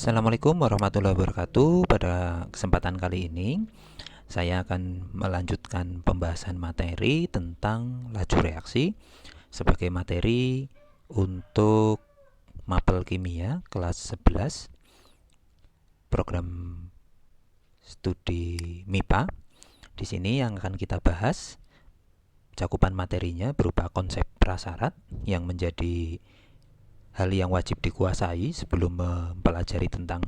Assalamualaikum warahmatullahi wabarakatuh. Pada kesempatan kali ini, saya akan melanjutkan pembahasan materi tentang laju reaksi sebagai materi untuk mapel kimia kelas 11 program studi MIPA. Di sini yang akan kita bahas cakupan materinya berupa konsep prasyarat yang menjadi hal yang wajib dikuasai sebelum mempelajari tentang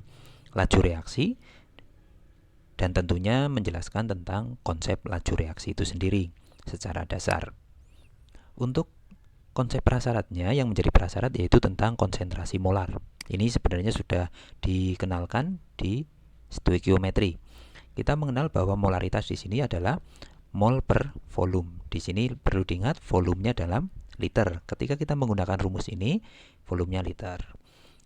laju reaksi, dan tentunya menjelaskan tentang konsep laju reaksi itu sendiri secara dasar. Untuk konsep prasyaratnya, yang menjadi prasyarat yaitu tentang konsentrasi molar. Ini sebenarnya sudah dikenalkan di stoikiometri. Kita mengenal bahwa molaritas di sini adalah mol per volume. Di sini perlu diingat volumenya dalam liter. Ketika kita menggunakan rumus ini, volumenya liter.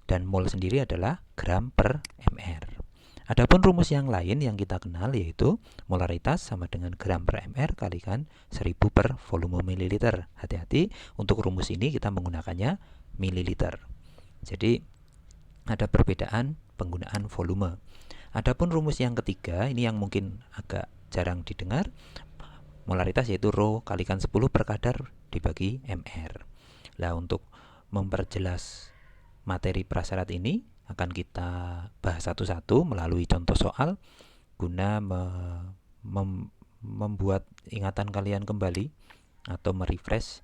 Dan mol sendiri adalah gram per mr. Adapun rumus yang lain yang kita kenal yaitu molaritas sama dengan gram per mr kalikan 1000 per volume mililiter. Hati-hati, untuk rumus ini kita menggunakannya mililiter. Jadi ada perbedaan penggunaan volume. Adapun rumus yang ketiga, ini yang mungkin agak jarang didengar, molaritas yaitu rho kalikan 10 per kadar dibagi mr. Nah, untuk memperjelas materi prasyarat ini akan kita bahas satu-satu melalui contoh soal guna membuat ingatan kalian kembali atau merefresh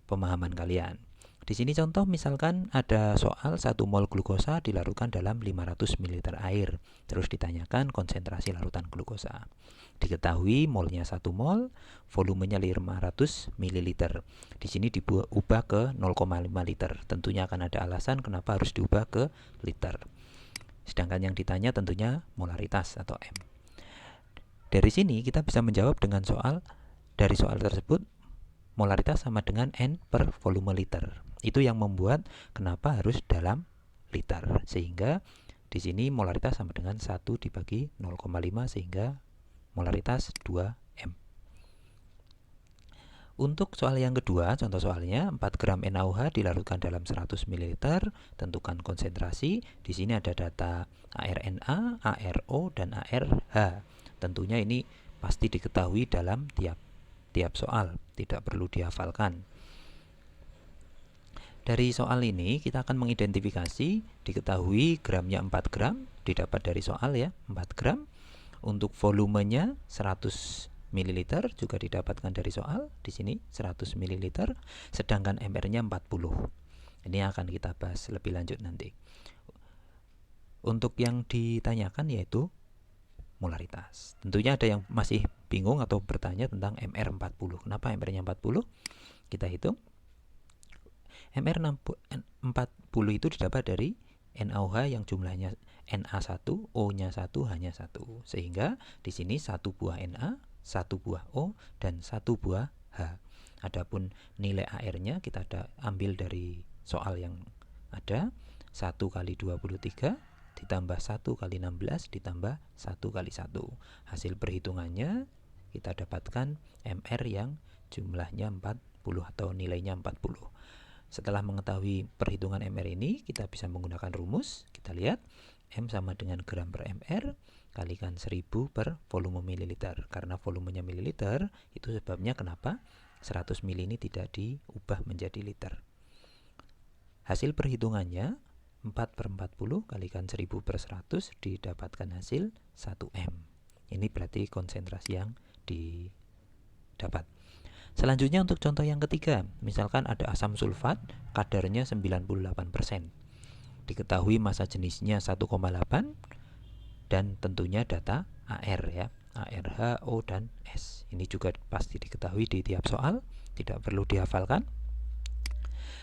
pemahaman kalian. Di sini contoh, misalkan ada soal 1 mol glukosa dilarutkan dalam 500 ml air. Terus ditanyakan konsentrasi larutan glukosa. Diketahui molnya 1 mol, volumenya 500 ml. Di sini diubah ke 0,5 liter. Tentunya akan ada alasan kenapa harus diubah ke liter. Sedangkan yang ditanya tentunya molaritas atau M. Dari sini kita bisa menjawab dengan dari soal tersebut, molaritas sama dengan N per volume liter. Itu yang membuat kenapa harus dalam liter. Sehingga di sini molaritas sama dengan 1 dibagi 0,5 sehingga molaritas 2M. Untuk soal yang kedua, contoh soalnya 4 gram NaOH dilarutkan dalam 100 ml, tentukan konsentrasi. Di sini ada data ARNA, ARO, dan ARH. Tentunya ini pasti diketahui dalam tiap soal, tidak perlu dihafalkan. Dari soal ini kita akan mengidentifikasi, diketahui gramnya 4 gram, didapat dari soal ya, 4 gram. Untuk volumenya 100 ml juga didapatkan dari soal, di sini 100 ml, sedangkan mr-nya 40. Ini akan kita bahas lebih lanjut nanti. Untuk yang ditanyakan yaitu molaritas. Tentunya ada yang masih bingung atau bertanya tentang mr40. Kenapa mr-nya 40? Kita hitung. mr40 itu didapat dari NaOH yang jumlahnya Na1, O-nya 1, H-nya 1. Sehingga di sini 1 buah Na, 1 buah O, dan 1 buah H. Adapun nilai AR-nya kita ambil dari soal yang ada, 1 kali 23 ditambah 1 kali 16 ditambah 1 kali 1. Hasil perhitungannya kita dapatkan MR yang jumlahnya 40 atau nilainya 40. Setelah mengetahui perhitungan MR ini, kita bisa menggunakan rumus. Kita lihat M sama dengan gram per MR kalikan 1000 per volume mililiter. Karena volumenya mililiter, itu sebabnya kenapa 100 ml ini tidak diubah menjadi liter. Hasil perhitungannya 4 per 40 kalikan 1000 per 100 didapatkan hasil 1M. Ini berarti konsentrasi yang didapat. Selanjutnya untuk contoh yang ketiga, misalkan ada asam sulfat, kadarnya 98%. Diketahui massa jenisnya 1,8 dan tentunya data AR ya, ARH, O, dan S. Ini juga pasti diketahui di tiap soal, tidak perlu dihafalkan.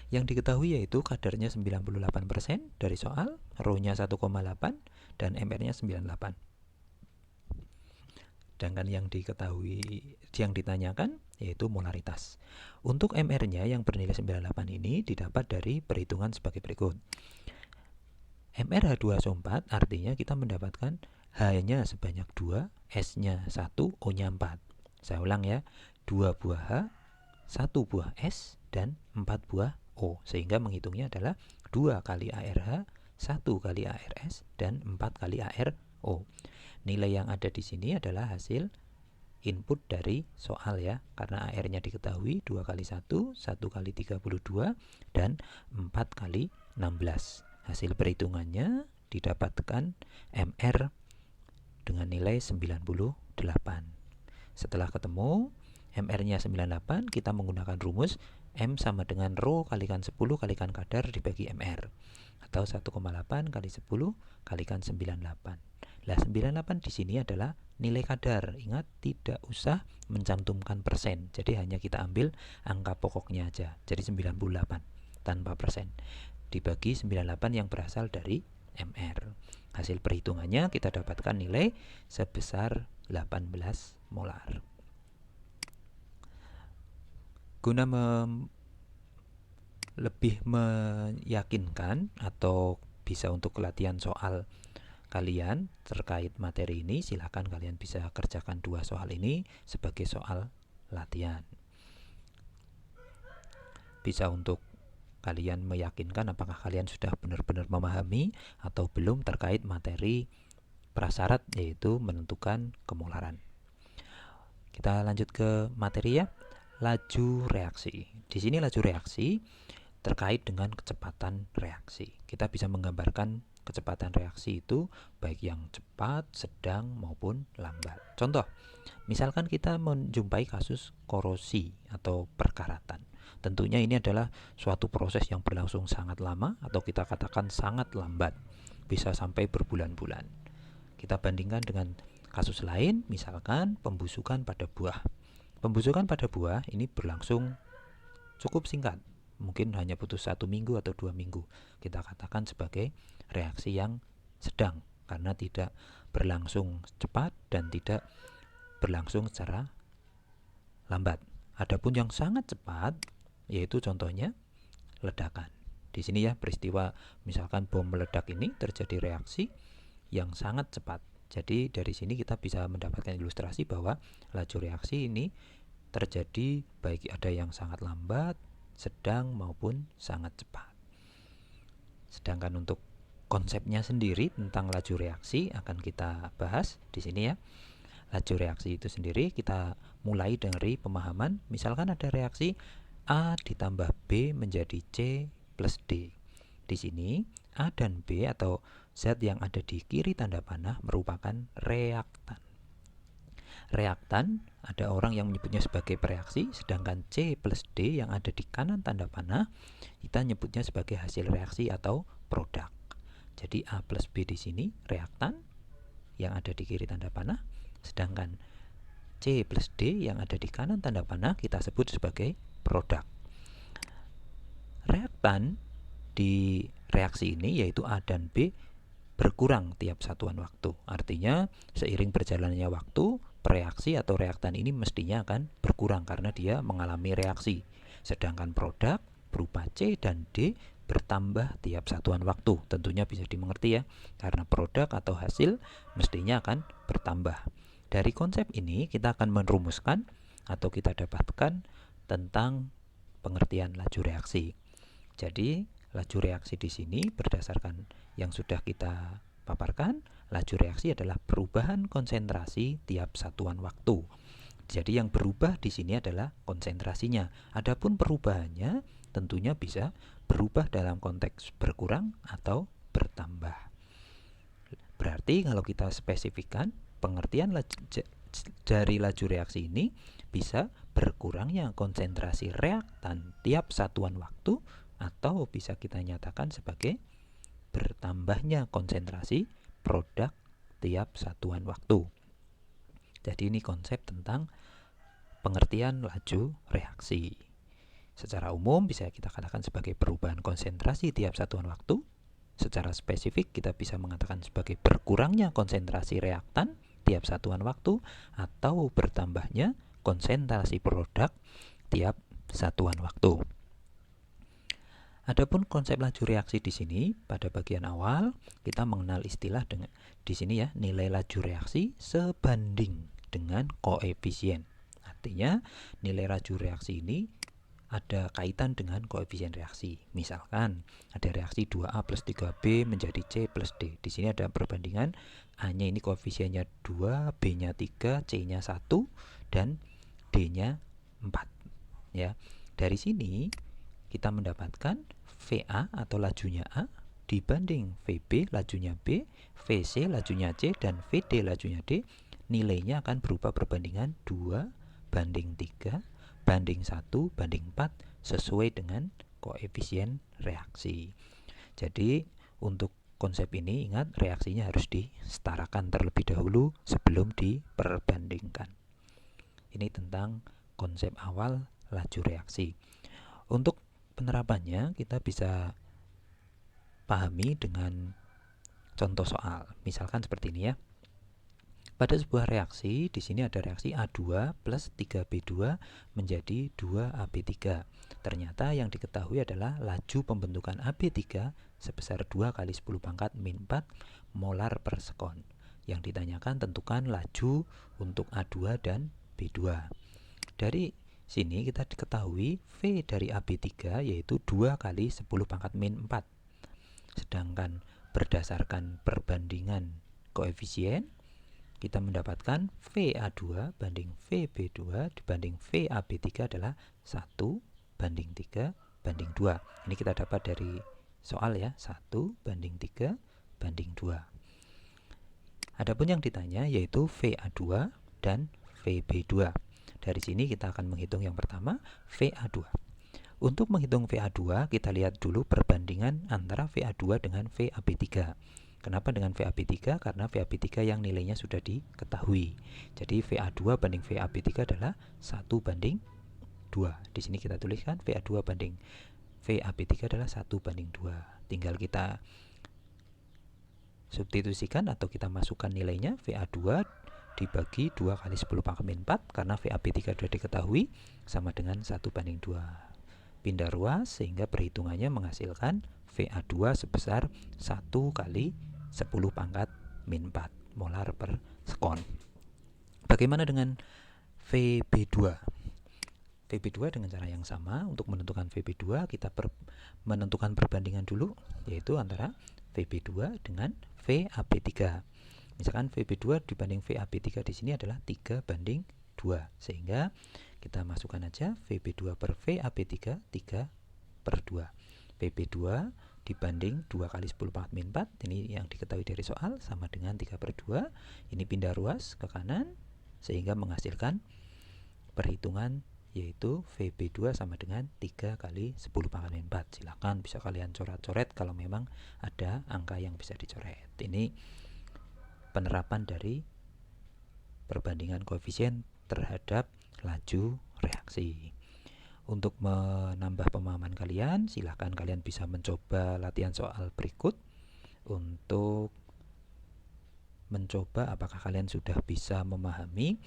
Yang diketahui yaitu kadarnya 98% dari soal, rho-nya 1,8 dan mr-nya 98. Sedangkan yang ditanyakan yaitu molaritas. Untuk mr-nya yang bernilai 98 ini didapat dari perhitungan sebagai berikut. MrH2SO4 artinya kita mendapatkan H-nya sebanyak 2, S-nya 1, O-nya 4. Saya ulang ya, 2 buah H, 1 buah S, dan 4 buah O. Sehingga menghitungnya adalah 2 kali ARH, 1 kali ARS dan 4 kali ARO. Nilai yang ada di sini adalah hasil input dari soal ya, karena AR-nya diketahui 2 kali 1, 1 kali 32, dan 4 kali 16. Hasil perhitungannya didapatkan MR dengan nilai 98. Setelah ketemu MR-nya 98, kita menggunakan rumus M sama dengan rho kalikan 10 kalikan kadar dibagi MR, atau 1,8 kali 10 kalikan 98. Nah, 98 di sini adalah nilai kadar. Ingat, tidak usah mencantumkan persen. Jadi hanya kita ambil angka pokoknya aja. Jadi 98 tanpa persen. Dibagi 98 yang berasal dari MR. Hasil perhitungannya kita dapatkan nilai sebesar 18 molar. Guna lebih meyakinkan atau bisa untuk latihan soal kalian terkait materi ini, silahkan kalian bisa kerjakan 2 soal ini sebagai soal latihan. Bisa untuk kalian meyakinkan apakah kalian sudah benar-benar memahami atau belum terkait materi prasyarat, yaitu menentukan kemolaran. Kita lanjut ke materi ya. Laju reaksi. Di sini laju reaksi terkait dengan kecepatan reaksi. Kita bisa menggambarkan kecepatan reaksi itu baik yang cepat, sedang, maupun lambat. Contoh, misalkan kita menjumpai kasus korosi atau perkaratan. Tentunya ini adalah suatu proses yang berlangsung sangat lama, atau kita katakan sangat lambat, bisa sampai berbulan-bulan. Kita bandingkan dengan kasus lain, misalkan pembusukan pada buah. Pembusukan pada buah ini berlangsung cukup singkat, mungkin hanya butuh 1 minggu atau 2 minggu. Kita katakan sebagai reaksi yang sedang, karena tidak berlangsung cepat dan tidak berlangsung secara lambat. Adapun yang sangat cepat, yaitu contohnya ledakan. Di sini ya, peristiwa misalkan bom meledak ini terjadi reaksi yang sangat cepat. Jadi dari sini kita bisa mendapatkan ilustrasi bahwa laju reaksi ini terjadi baik ada yang sangat lambat, sedang, maupun sangat cepat. Sedangkan untuk konsepnya sendiri tentang laju reaksi akan kita bahas di sini ya. Laju reaksi itu sendiri kita mulai dari pemahaman, misalkan ada reaksi A ditambah B menjadi C plus D. Di sini A dan B atau zat yang ada di kiri tanda panah merupakan reaktan. Reaktan ada orang yang menyebutnya sebagai pereaksi, sedangkan C plus D yang ada di kanan tanda panah kita nyebutnya sebagai hasil reaksi atau produk. Jadi A plus B di sini reaktan yang ada di kiri tanda panah, sedangkan C plus D yang ada di kanan tanda panah kita sebut sebagai produk. Reaktan di reaksi ini yaitu A dan B berkurang tiap satuan waktu. Artinya seiring berjalannya waktu, reaksi atau reaktan ini mestinya akan berkurang karena dia mengalami reaksi. Sedangkan produk berupa C dan D bertambah tiap satuan waktu. Tentunya bisa dimengerti ya, karena produk atau hasil mestinya akan bertambah. Dari konsep ini kita akan merumuskan atau kita dapatkan tentang pengertian laju reaksi. Jadi laju reaksi di sini berdasarkan yang sudah kita paparkan, laju reaksi adalah perubahan konsentrasi tiap satuan waktu. Jadi yang berubah di sini adalah konsentrasinya. Adapun perubahannya tentunya bisa berubah dalam konteks berkurang atau bertambah. Berarti kalau kita spesifikkan pengertian dari laju reaksi ini bisa berkurangnya konsentrasi reaktan tiap satuan waktu, atau bisa kita nyatakan sebagai bertambahnya konsentrasi produk tiap satuan waktu. Jadi ini konsep tentang pengertian laju reaksi. Secara umum bisa kita katakan sebagai perubahan konsentrasi tiap satuan waktu. Secara spesifik kita bisa mengatakan sebagai berkurangnya konsentrasi reaktan tiap satuan waktu, atau bertambahnya konsentrasi produk tiap satuan waktu. Adapun konsep laju reaksi di sini pada bagian awal kita mengenal istilah dengan di sini ya, nilai laju reaksi sebanding dengan koefisien. Artinya nilai laju reaksi ini ada kaitan dengan koefisien reaksi. Misalkan ada reaksi 2A plus 3B menjadi C plus D. Di sini ada perbandingan, A-nya ini koefisiennya 2, B-nya 3, C-nya 1, dan D-nya 4. Ya. Dari sini kita mendapatkan VA atau lajunya A dibanding VB lajunya B, VC lajunya C, dan VD lajunya D. Nilainya akan berupa perbandingan 2 banding 3 banding 1 banding 4 sesuai dengan koefisien reaksi. Jadi untuk konsep ini ingat reaksinya harus disetarakan terlebih dahulu sebelum diperbandingkan. Ini tentang konsep awal laju reaksi. Untuk penerapannya kita bisa pahami dengan contoh soal. Misalkan seperti ini ya. Pada sebuah reaksi, di sini ada reaksi A2 plus 3B2 menjadi 2AB3. Ternyata yang diketahui adalah laju pembentukan AB3 sebesar 2 kali 10 pangkat min 4 molar per sekon. Yang ditanyakan tentukan laju untuk A2 dan B2. Dari sini kita diketahui V dari AB3 yaitu 2 kali 10 pangkat min 4. Sedangkan berdasarkan perbandingan koefisien, kita mendapatkan VA2 banding VB2 dibanding VAB3 adalah 1 banding 3 banding 2. Ini kita dapat dari soal ya, 1 banding 3 banding 2. Adapun yang ditanya yaitu VA2 dan VB2. Dari sini kita akan menghitung yang pertama VA2. Untuk menghitung VA2, kita lihat dulu perbandingan antara VA2 dengan VAB3. Kenapa dengan VAB3? Karena VAB3 yang nilainya sudah diketahui. Jadi VA2 banding VAB3 adalah 1 banding 2. Di sini kita tuliskan VA2 banding VAB3 adalah 1 banding 2. Tinggal kita substitusikan atau kita masukkan nilainya. VA2 dibagi 2 kali 10 pangkat min 4 karena VAB3 sudah diketahui sama dengan 1 banding 2. Pindah ruas sehingga perhitungannya menghasilkan VA2 sebesar 1 kali 10 pangkat min 4 molar per sekon. Bagaimana dengan VB2? VB2 dengan cara yang sama. Untuk menentukan VB2 kita menentukan perbandingan dulu, yaitu antara VB2 dengan VAB3. Misalkan VB2 dibanding VAB3 di sini adalah 3 banding 2, sehingga kita masukkan aja VB2 per VAB3 3 per 2. VB2 dibanding 2 kali 10 pangkat min 4, ini yang diketahui dari soal, sama dengan 3 per 2. Ini pindah ruas ke kanan sehingga menghasilkan perhitungan yaitu VB2 sama dengan 3 kali 10 pangkat min 4. Silakan bisa kalian coret-coret kalau memang ada angka yang bisa dicoret. Ini penerapan dari perbandingan koefisien terhadap laju reaksi. Untuk menambah pemahaman kalian, silahkan kalian bisa mencoba latihan soal berikut untuk mencoba apakah kalian sudah bisa memahami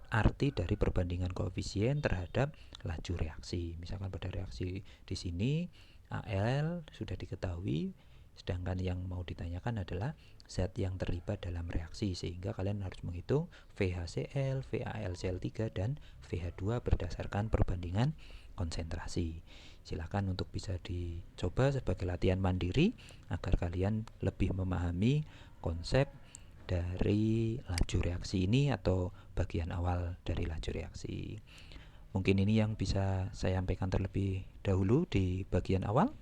arti dari perbandingan koefisien terhadap laju reaksi. Misalkan pada reaksi di sini AL sudah diketahui, sedangkan yang mau ditanyakan adalah zat yang terlibat dalam reaksi, sehingga kalian harus menghitung VHCl, VALCl3, dan VH2 berdasarkan perbandingan konsentrasi. Silakan untuk bisa dicoba sebagai latihan mandiri agar kalian lebih memahami konsep dari laju reaksi ini atau bagian awal dari laju reaksi. Mungkin ini yang bisa saya sampaikan terlebih dahulu di bagian awal.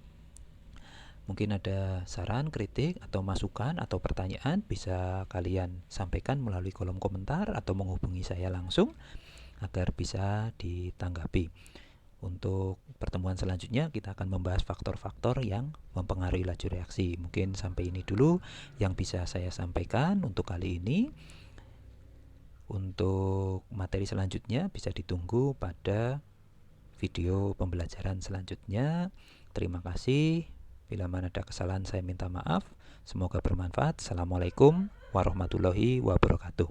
Mungkin ada saran, kritik, atau masukan, atau pertanyaan bisa kalian sampaikan melalui kolom komentar atau menghubungi saya langsung agar bisa ditanggapi. Untuk pertemuan selanjutnya kita akan membahas faktor-faktor yang mempengaruhi laju reaksi. Mungkin sampai ini dulu yang bisa saya sampaikan untuk kali ini. Untuk materi selanjutnya bisa ditunggu pada video pembelajaran selanjutnya. Terima kasih. Bila mana ada kesalahan saya minta maaf. Semoga bermanfaat. Assalamualaikum warahmatullahi wabarakatuh.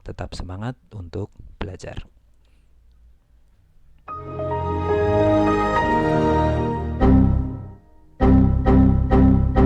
Tetap semangat untuk belajar.